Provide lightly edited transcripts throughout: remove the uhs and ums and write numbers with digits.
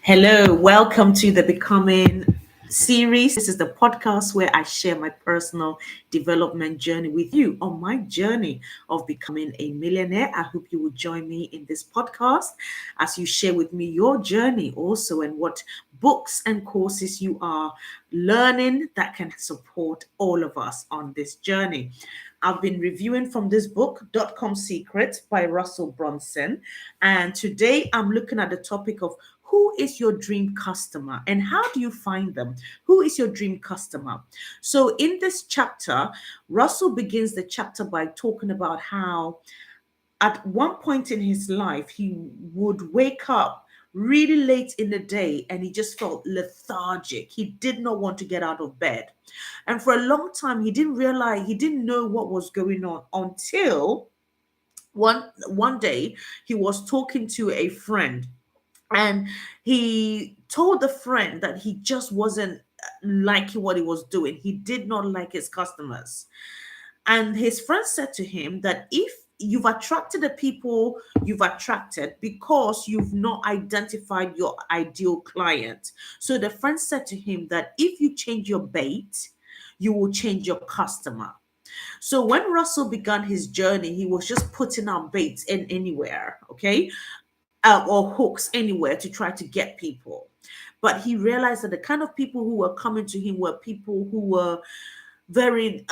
Hello, welcome to the Becoming series. This is the podcast where I share my personal development journey with you on my journey of becoming a millionaire. I hope you will join me in this podcast as you share with me your journey also and what books and courses you are learning that can support all of us on this journey. I've been reviewing from this book, .com Secrets by Russell Brunson. And today I'm looking at the topic of who is your dream customer and how do you find them? Who is your dream customer? So, in this chapter, Russell begins the chapter by talking about how at one point in his life, he would wake up really late in the day and he just felt lethargic. He did not want to get out of bed. And for a long time, he didn't realize, he didn't know what was going on until one day he was talking to a friend and he told the friend that he just wasn't liking what he was doing. He did not like his customers. And his friend said to him that if you've attracted the people you've attracted because you've not identified your ideal client. So the friend said to him that if you change your bait, you will change your customer. So when Russell began his journey, he was just putting out baits in anywhere, okay, or hooks anywhere to try to get people. But he realized that the kind of people who were coming to him were people who were very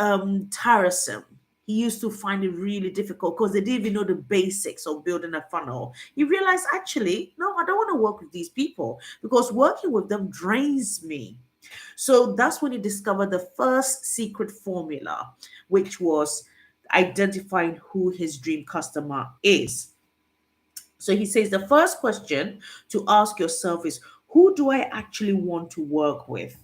tiresome. He used to find it really difficult because they didn't even know the basics of building a funnel. He realized, actually, no, I don't want to work with these people because working with them drains me. So that's when he discovered the first secret formula, which was identifying who his dream customer is. So he says the first question to ask yourself is, who do I actually want to work with?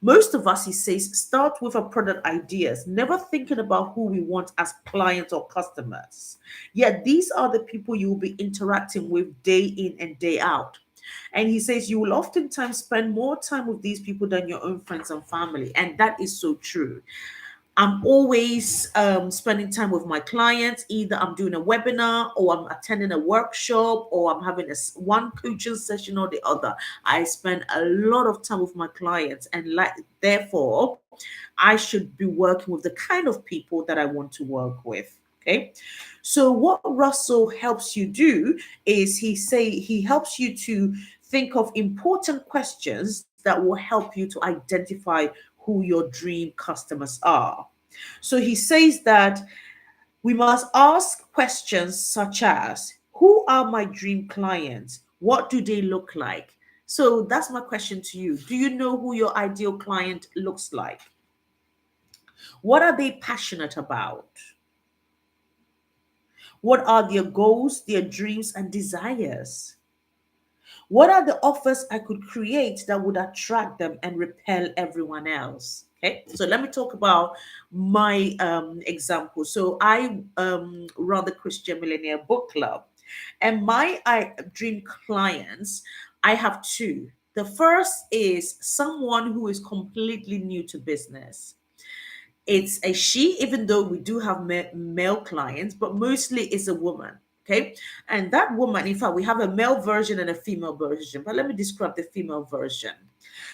Most of us, he says, start with our product ideas, never thinking about who we want as clients or customers. Yet these are the people you will be interacting with day in and day out. And he says you will oftentimes spend more time with these people than your own friends and family. And that is so true. I'm always spending time with my clients. Either I'm doing a webinar or I'm attending a workshop or I'm having one coaching session or the other. I spend a lot of time with my clients and therefore I should be working with the kind of people that I want to work with. Okay. So what Russell helps you do is he helps you to think of important questions that will help you to identify who your dream customers are. So he says that we must ask questions such as, who are my dream clients? What do they look like? So that's my question to you. Do you know who your ideal client looks like? What are they passionate about? What are their goals, their dreams, and desires? What are the offers I could create that would attract them and repel everyone else? Okay, so let me talk about my example. So I run the Christian Millionaire Book Club, and my dream clients, I have two. The first is someone who is completely new to business. It's a she, even though we do have male clients, but mostly it's a woman. Okay. And that woman, in fact, we have a male version and a female version, but let me describe the female version.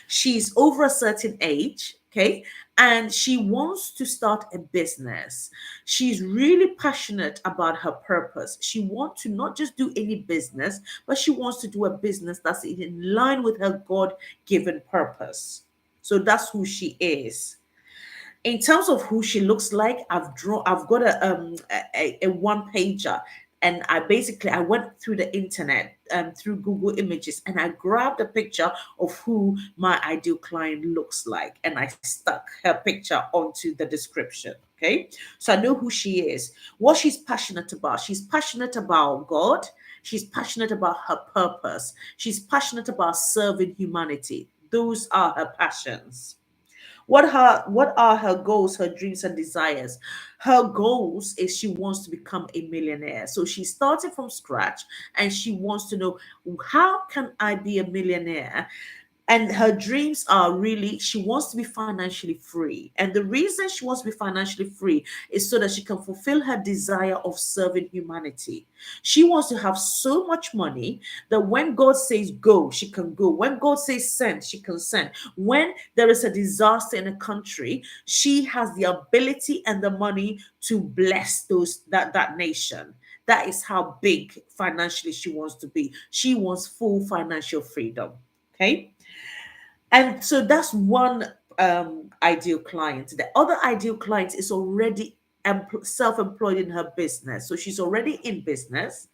She's over a certain age. Okay. And she wants to start a business. She's really passionate about her purpose. She wants to not just do any business, but she wants to do a business that's in line with her God given purpose. So that's who she is. In terms of who she looks like, I've got a one pager, and I went through the internet through Google Images, and I grabbed a picture of who my ideal client looks like, and I stuck her picture onto the description. Okay, so I know who she is, what she's passionate about. She's passionate about God. She's passionate about her purpose. She's passionate about serving humanity. Those are her passions. What are her goals, her dreams and desires? Her goals is she wants to become a millionaire. So she started from scratch and she wants to know, how can I be a millionaire? And her dreams are really, she wants to be financially free. And the reason she wants to be financially free is so that she can fulfill her desire of serving humanity. She wants to have so much money that when God says go, she can go. When God says send, she can send. When there is a disaster in a country, she has the ability and the money to bless that nation. That is how big financially she wants to be. She wants full financial freedom. Okay. And so that's one ideal client. The other ideal client is already self-employed in her business. So she's already in business.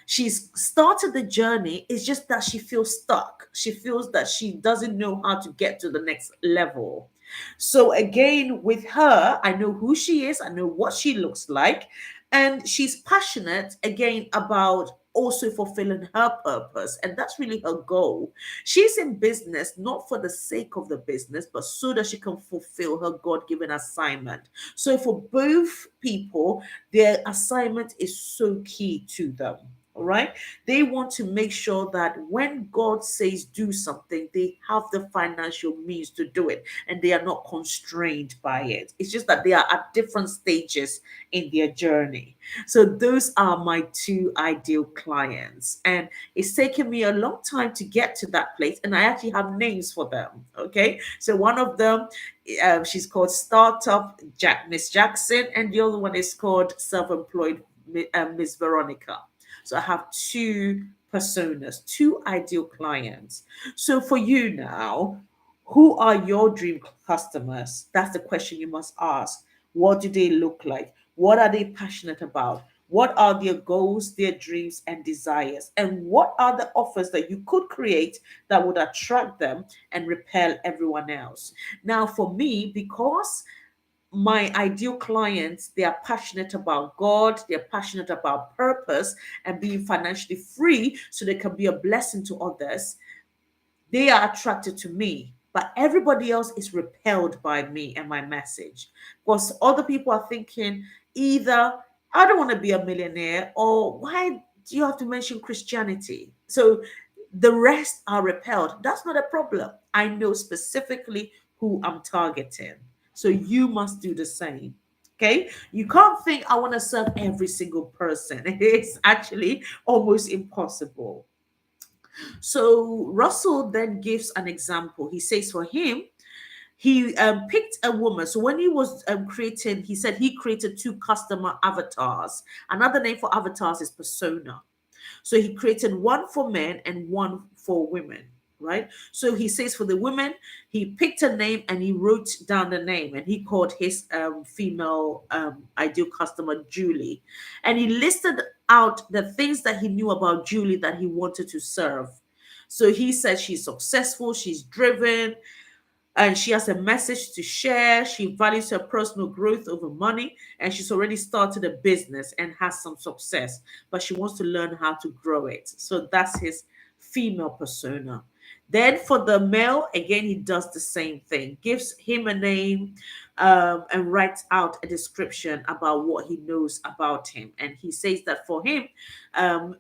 She's started the journey. It's just that she feels stuck. She feels that she doesn't know how to get to the next level. So again, with her, I know who she is, I know what she looks like, and she's passionate again about also fulfilling her purpose. And that's really her goal. She's in business not for the sake of the business, but so that she can fulfill her God given assignment. So for both people, their assignment is so key to them. All right. They want to make sure that when God says do something, they have the financial means to do it and they are not constrained by it. It's just that they are at different stages in their journey. So those are my two ideal clients. And it's taken me a long time to get to that place. And I actually have names for them. Okay. So one of them, she's called Startup Miss Jackson, and the other one is called Self-Employed Miss Veronica. So I have two personas, two ideal clients. So for you now, who are your dream customers? That's the question you must ask. What do they look like? What are they passionate about? What are their goals, their dreams, and desires? And what are the offers that you could create that would attract them and repel everyone else? Now, for me, because my ideal clients, they are passionate about God, they're passionate about purpose and being financially free so they can be a blessing to others. They are attracted to me, but everybody else is repelled by me and my message. Because other people are thinking either I don't want to be a millionaire, or why do you have to mention Christianity? So the rest are repelled. That's not a problem. I know specifically who I'm targeting. So you must do the same. Okay, you can't think I want to serve every single person. It's actually almost impossible. So Russell then gives an example. He says for him, he picked a woman. So when he was creating, he said he created two customer avatars. Another name for avatars is persona. So he created one for men and one for women, right? So he says for the women, he picked a name and he wrote down the name and he called his female ideal customer Julie. And he listed out the things that he knew about Julie that he wanted to serve. So he said she's successful, she's driven, and she has a message to share. She values her personal growth over money, and she's already started a business and has some success, but she wants to learn how to grow it. So that's his female persona. Then for the male, again, he does the same thing, gives him a name and writes out a description about what he knows about him. And he says that for him,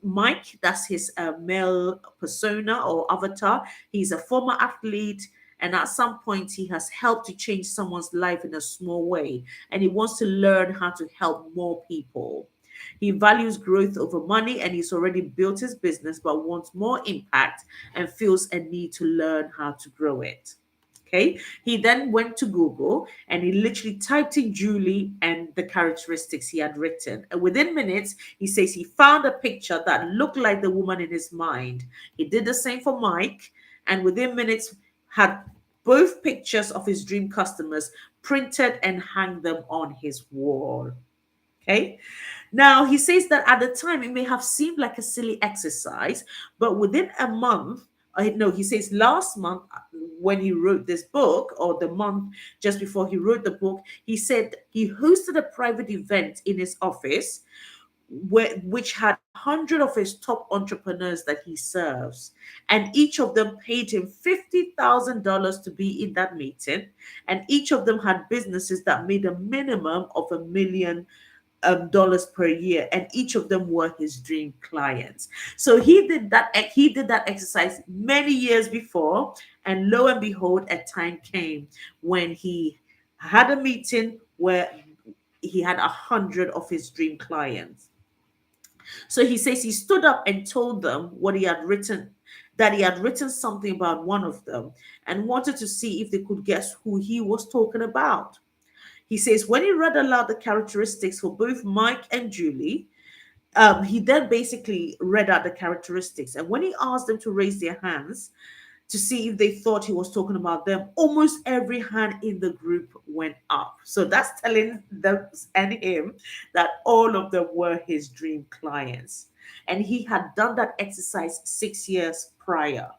Mike, that's his male persona or avatar. He's a former athlete, and at some point, he has helped to change someone's life in a small way. And he wants to learn how to help more people. He values growth over money and he's already built his business but wants more impact and feels a need to learn how to grow it. Okay. He then went to Google and he literally typed in Julie and the characteristics he had written. And within minutes, he says he found a picture that looked like the woman in his mind. He did the same for Mike, and within minutes, had both pictures of his dream customers printed and hang them on his wall. Okay. Now, he says that at the time it may have seemed like a silly exercise, but within a month, no, he says last month when he wrote this book, or the month just before he wrote the book, he said he hosted a private event in his office which had 100 of his top entrepreneurs that he serves. And each of them paid him $50,000 to be in that meeting. And each of them had businesses that made a minimum of $1 million dollars per year, and each of them were his dream clients. So he did that exercise many years before, and lo and behold, a time came when he had a meeting where he had 100 of his dream clients. So he says he stood up and told them what he had written, that he had written something about one of them, and wanted to see if they could guess who he was talking about. He says when he read aloud the characteristics for both Mike and Julie, he then basically read out the characteristics. And when he asked them to raise their hands to see if they thought he was talking about them, almost every hand in the group went up. So that's telling them and him that all of them were his dream clients. And he had done that exercise 6 years prior.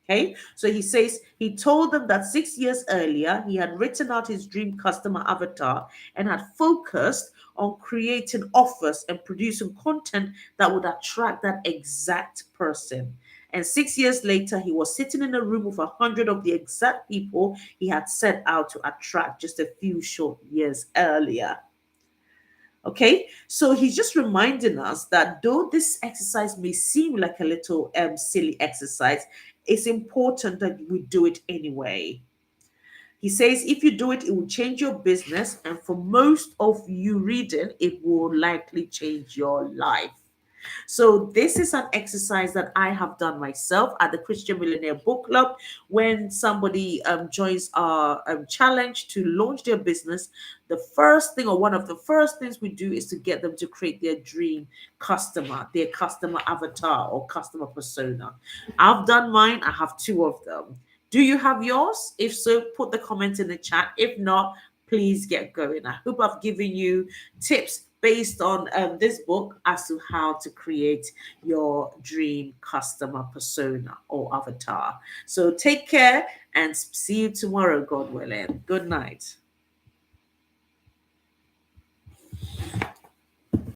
Okay, so he says he told them that 6 years earlier he had written out his dream customer avatar and had focused on creating offers and producing content that would attract that exact person. And 6 years later, he was sitting in a room with 100 of the exact people he had set out to attract just a few short years earlier. Okay, so he's just reminding us that though this exercise may seem like a little silly exercise, it's important that we do it anyway. He says if you do it, it will change your business, and for most of you reading, it will likely change your life. So this is an exercise that I have done myself at the Christian Millionaire Book Club. When somebody joins our challenge to launch their business, the first thing, or one of the first things we do, is to get them to create their dream customer, their customer avatar or customer persona. I've done mine. I have two of them. Do you have yours? If so, put the comment in the chat. If not, please get going. I hope I've given you tips based on this book as to how to create your dream customer persona or avatar. So take care and see you tomorrow, God willing. Good night.